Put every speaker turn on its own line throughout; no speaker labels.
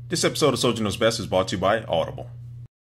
This episode of Soldier Knows Best is brought to you by Audible.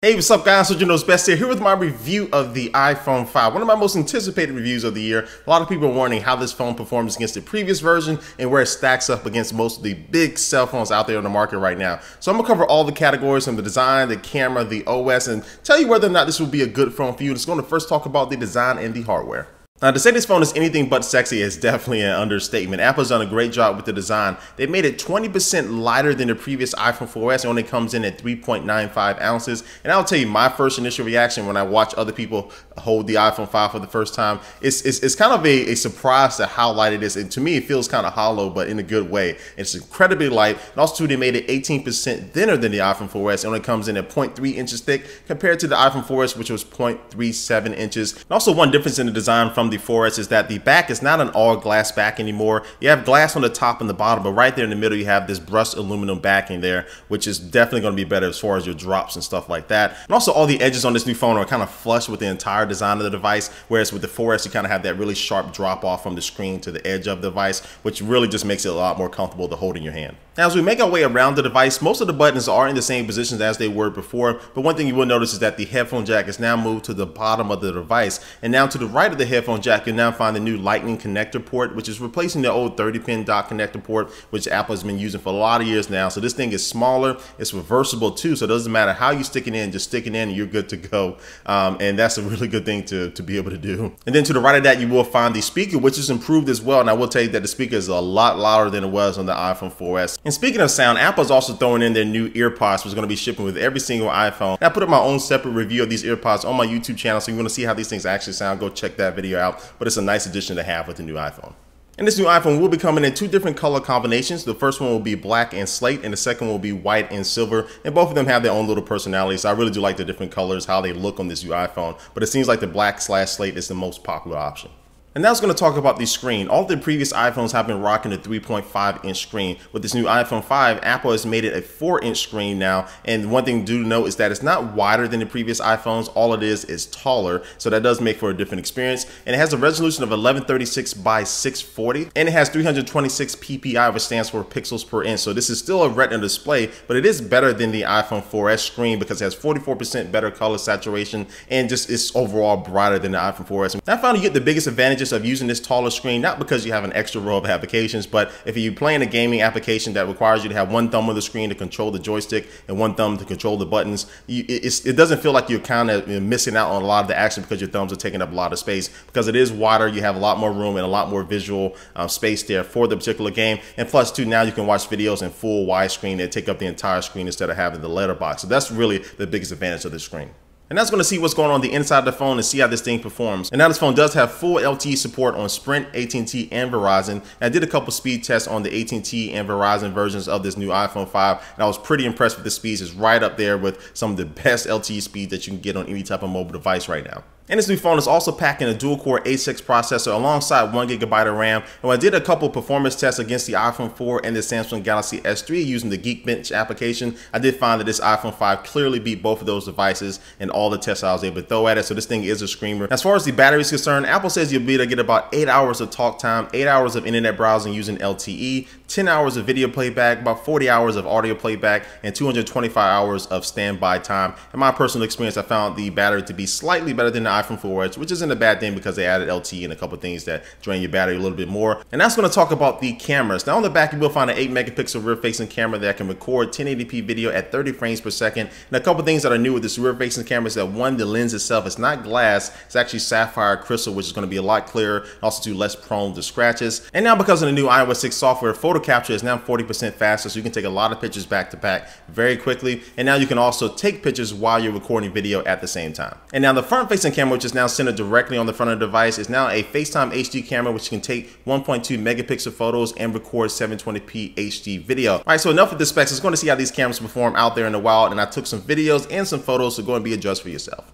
Hey, what's up guys? Soldier Knows Best here with my review of the iPhone 5. One of my most anticipated reviews of the year. A lot of people are wondering how this phone performs against the previous version and where it stacks up against most of the big cell phones out there on the market right now. So I'm going to cover all the categories from the design, the camera, the OS, and tell you whether or not this will be a good phone for you. Just going to first talk about the design and the hardware. Now, to say this phone is anything but sexy is definitely an understatement. Apple's done a great job with the design. They made it 20% lighter than the previous iPhone 4S. It only comes in at 3.95 ounces. And I'll tell you, my first initial reaction when I watch other people hold the iPhone 5 for the first time, it's kind of a surprise to how light it is. And to me, it feels kind of hollow, but in a good way. It's incredibly light. And also, they made it 18% thinner than the iPhone 4S. It only comes in at 0.3 inches thick compared to the iPhone 4S, which was 0.37 inches. And also, one difference in the design from the 4S is that the back is not an all glass back anymore. You have glass on the top and the bottom, but right there in the middle you have this brushed aluminum backing there, which is definitely going to be better as far as your drops and stuff like that. And also all the edges on this new phone are kind of flush with the entire design of the device, whereas with the 4S you kind of have that really sharp drop off from the screen to the edge of the device, which really just makes it a lot more comfortable to hold in your hand. Now, as we make our way around the device, most of the buttons are in the same positions as they were before, but one thing you will notice is that the headphone jack is now moved to the bottom of the device, and now to the right of the headphone jack you'll now find the new Lightning connector port, which is replacing the old 30-pin dock connector port, which Apple has been using for a lot of years now. So this thing is smaller, it's reversible too, so it doesn't matter how you stick it in, just stick it in and you're good to go. And that's a really good thing to be able to do. And then to the right of that you will find the speaker, which is improved as well, and I will tell you that the speaker is a lot louder than it was on the iPhone 4S. And speaking of sound, Apple's also throwing in their new earpods, which is going to be shipping with every single iPhone. And I put up my own separate review of these earpods on my YouTube channel, so you want to see how these things actually sound, go check that video out. But it's a nice addition to have with the new iPhone. And this new iPhone will be coming in two different color combinations. The first one will be black and slate, and the second one will be white and silver. And both of them have their own little personalities. So I really do like the different colors, how they look on this new iPhone. But it seems like the black/slate is the most popular option. And now I was going to talk about the screen. All the previous iPhones have been rocking a 3.5-inch screen. With this new iPhone 5, Apple has made it a 4-inch screen now. And one thing to note is that it's not wider than the previous iPhones. All it is taller. So that does make for a different experience. And it has a resolution of 1136 by 640. And it has 326 ppi, which stands for pixels per inch. So this is still a Retina display, but it is better than the iPhone 4S screen because it has 44% better color saturation and just it's overall brighter than the iPhone 4S. And I found you get the biggest advantage of using this taller screen, not because you have an extra row of applications, but if you're playing a gaming application that requires you to have one thumb on the screen to control the joystick and one thumb to control the buttons, it doesn't feel like you're kind of missing out on a lot of the action because your thumbs are taking up a lot of space. Because it is wider, you have a lot more room and a lot more visual space there for the particular game. And plus, too, now you can watch videos in full widescreen that take up the entire screen instead of having the letterbox. So that's really the biggest advantage of the screen. And that's going to see what's going on the inside of the phone and see how this thing performs. And now this phone does have full LTE support on Sprint, AT&T, and Verizon. And I did a couple speed tests on the AT&T and Verizon versions of this new iPhone 5, and I was pretty impressed with the speeds. It's right up there with some of the best LTE speed that you can get on any type of mobile device right now. And this new phone is also packing a dual-core A6 processor alongside 1 GB of RAM. And when I did a couple performance tests against the iPhone 4 and the Samsung Galaxy S3 using the Geekbench application, I did find that this iPhone 5 clearly beat both of those devices in all the tests I was able to throw at it. So this thing is a screamer. As far as the battery is concerned, Apple says you'll be able to get about 8 hours of talk time, 8 hours of internet browsing using LTE, 10 hours of video playback, about 40 hours of audio playback, and 225 hours of standby time. In my personal experience, I found the battery to be slightly better than the iPhone 4S, which isn't a bad thing because they added LTE and a couple things that drain your battery a little bit more. And that's going to talk about the cameras. Now on the back, you will find an 8-megapixel rear-facing camera that can record 1080p video at 30 frames per second. And a couple things that are new with this rear-facing camera is that one, the lens itself is not glass, it's actually sapphire crystal, which is going to be a lot clearer, also too less prone to scratches. And now because of the new iOS 6 software, photo capture is now 40% faster, so you can take a lot of pictures back to back very quickly. And now you can also take pictures while you're recording video at the same time. And now the front-facing camera, which is now centered directly on the front of the device, is now a FaceTime HD camera, which can take 1.2 megapixel photos and record 720p HD video. All right, so enough with the specs. Let's go to see how these cameras perform out there in the wild. And I took some videos and some photos, so go and be a judge for yourself.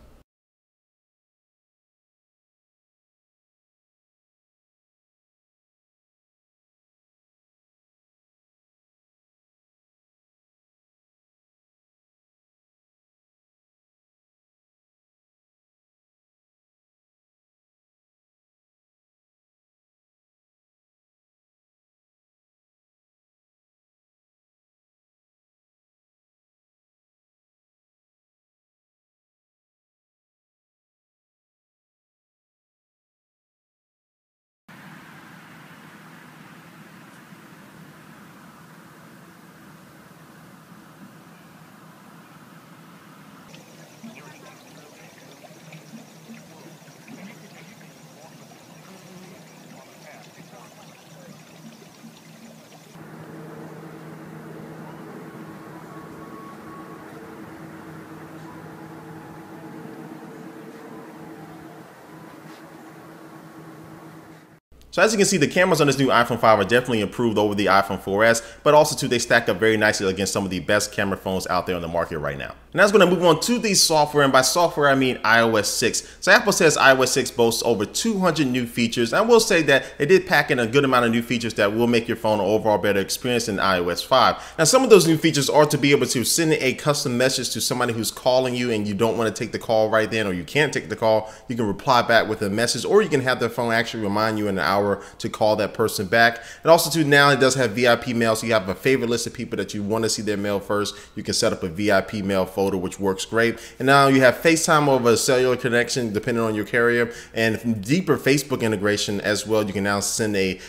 So as you can see, the cameras on this new iPhone 5 are definitely improved over the iPhone 4S, but also too, they stack up very nicely against some of the best camera phones out there on the market right now. And that's going to move on to the software, and by software I mean iOS 6. So Apple says iOS 6 boasts over 200 new features. I will say that it did pack in a good amount of new features that will make your phone an overall better experience than iOS 5. Now some of those new features are to be able to send a custom message to somebody who's calling you and you don't want to take the call right then, or you can't take the call. You can reply back with a message, or you can have the phone actually remind you in an hour to call that person back. And also too, now it does have VIP mail, so you have a favorite list of people that you want to see their mail first. You can set up a VIP mail folder, which works great. And now you have FaceTime over a cellular connection depending on your carrier, and deeper Facebook integration as well. You can now send a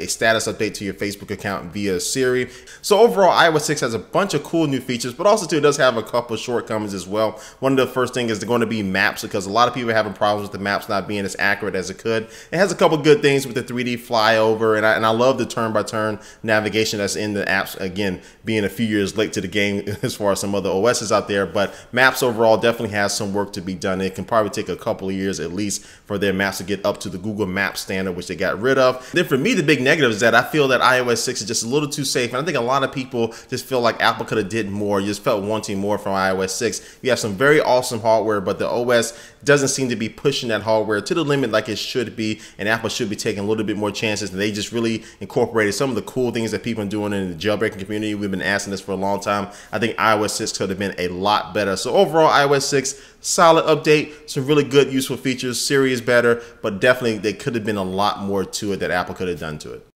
status update to your Facebook account via Siri. So overall, iOS 6 has a bunch of cool new features, but also too, it does have a couple of shortcomings as well. One of the first things is going to be maps, because a lot of people are having problems with the maps not being as accurate as it could. It has a couple good things with the 3D flyover, and I love the turn-by-turn navigation that's in the apps, again being a few years late to the game as far as some other OSs out there. But maps overall definitely has some work to be done. It can probably take a couple of years at least for their maps to get up to the Google Maps standard, which they got rid of. Then for me, the big negative is that I feel that iOS 6 is just a little too safe, and I think a lot of people just feel like Apple could have did more. You just felt wanting more from iOS 6. You have some very awesome hardware, but the OS doesn't seem to be pushing that hardware to the limit like it should be, and Apple should be taking a little bit more chances. And they just really incorporated some of the cool things that people are doing in the jailbreaking community. We've been asking this for a long time. I think iOS 6 could have been a lot better. So overall, iOS 6, solid update, some really good useful features. Siri is better, but definitely there could have been a lot more to it that Apple could have done to it.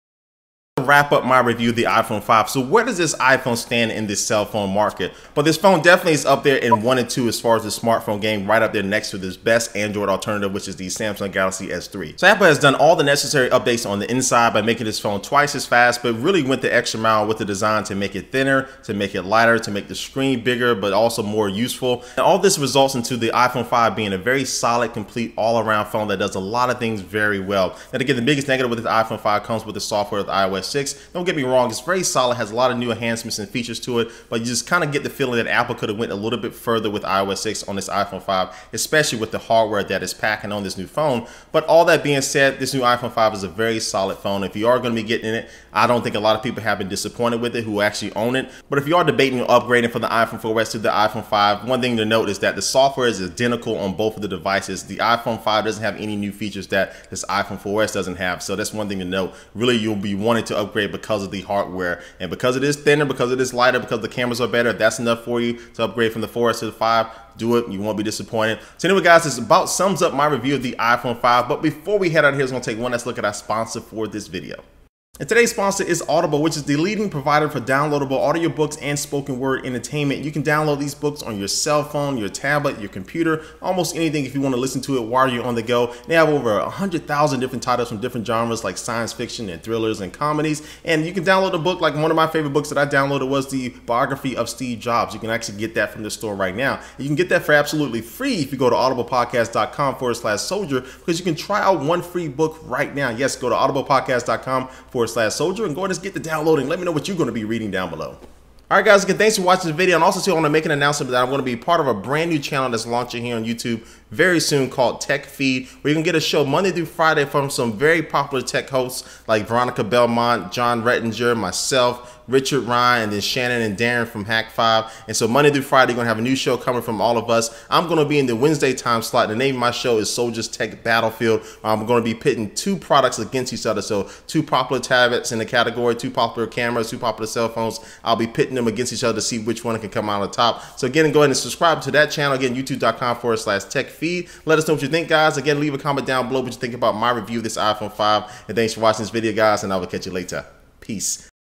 Wrap up my review of the iPhone 5. So where does this iPhone stand in this cell phone market? But this phone definitely is up there in 1 and 2 as far as the smartphone game, right up there next to this best Android alternative, which is the Samsung Galaxy S3. So Apple has done all the necessary updates on the inside by making this phone twice as fast, but really went the extra mile with the design to make it thinner, to make it lighter, to make the screen bigger, but also more useful. And all this results into the iPhone 5 being a very solid, complete, all-around phone that does a lot of things very well. And again, the biggest negative with the iPhone 5 comes with the software of iOS 6. Don't get me wrong, it's very solid, has a lot of new enhancements and features to it, but you just kind of get the feeling that Apple could have went a little bit further with iOS 6 on this iPhone 5, especially with the hardware that is packing on this new phone. But all that being said, this new iPhone 5 is a very solid phone. If you are going to be getting it, I don't think a lot of people have been disappointed with it who actually own it. But if you are debating upgrading from the iPhone 4S to the iPhone 5, one thing to note is that the software is identical on both of the devices. The iPhone 5 doesn't have any new features that this iPhone 4S doesn't have, so that's one thing to note. Really, you'll be wanting to upgrade because of the hardware, and because it is thinner, because it is lighter, because the cameras are better. If that's enough for you to upgrade from the 4S to the 5, do it. You won't be disappointed. So anyway, guys, this about sums up my review of the iPhone 5. But before we head out of here, we're going to take one last look at our sponsor for this video. And today's sponsor is Audible, which is the leading provider for downloadable audiobooks and spoken word entertainment. You can download these books on your cell phone, your tablet, your computer, almost anything if you want to listen to it while you're on the go. They have over 100,000 different titles from different genres like science fiction and thrillers and comedies. And you can download a book, like one of my favorite books that I downloaded was the biography of Steve Jobs. You can actually get that from the store right now. You can get that for absolutely free if you go to audiblepodcast.com/soldier, because you can try out one free book right now. Yes, go to audiblepodcast.com/soldier and go ahead and get the downloading. Let me know what you're going to be reading down below. All right, guys, again, thanks for watching the video. And also, too, I want to make an announcement that I'm going to be part of a brand new channel that's launching here on YouTube very soon called Tech Feed, where you can get a show Monday through Friday from some very popular tech hosts like Veronica Belmont, John Rettinger, myself, Richard Ryan, and then Shannon and Darren from Hack 5. And so Monday through Friday, you're going to have a new show coming from all of us. I'm going to be in the Wednesday time slot. The name of my show is Soldiers Tech Battlefield. I'm going to be pitting two products against each other. So two popular tablets in the category, two popular cameras, two popular cell phones. I'll be pitting them against each other to see which one can come out on top. So again, go ahead and subscribe to that channel. Again, youtube.com/techfeed. Let us know what you think, guys. Again, leave a comment down below what you think about my review of this iPhone 5. And thanks for watching this video, guys, and I will catch you later. Peace.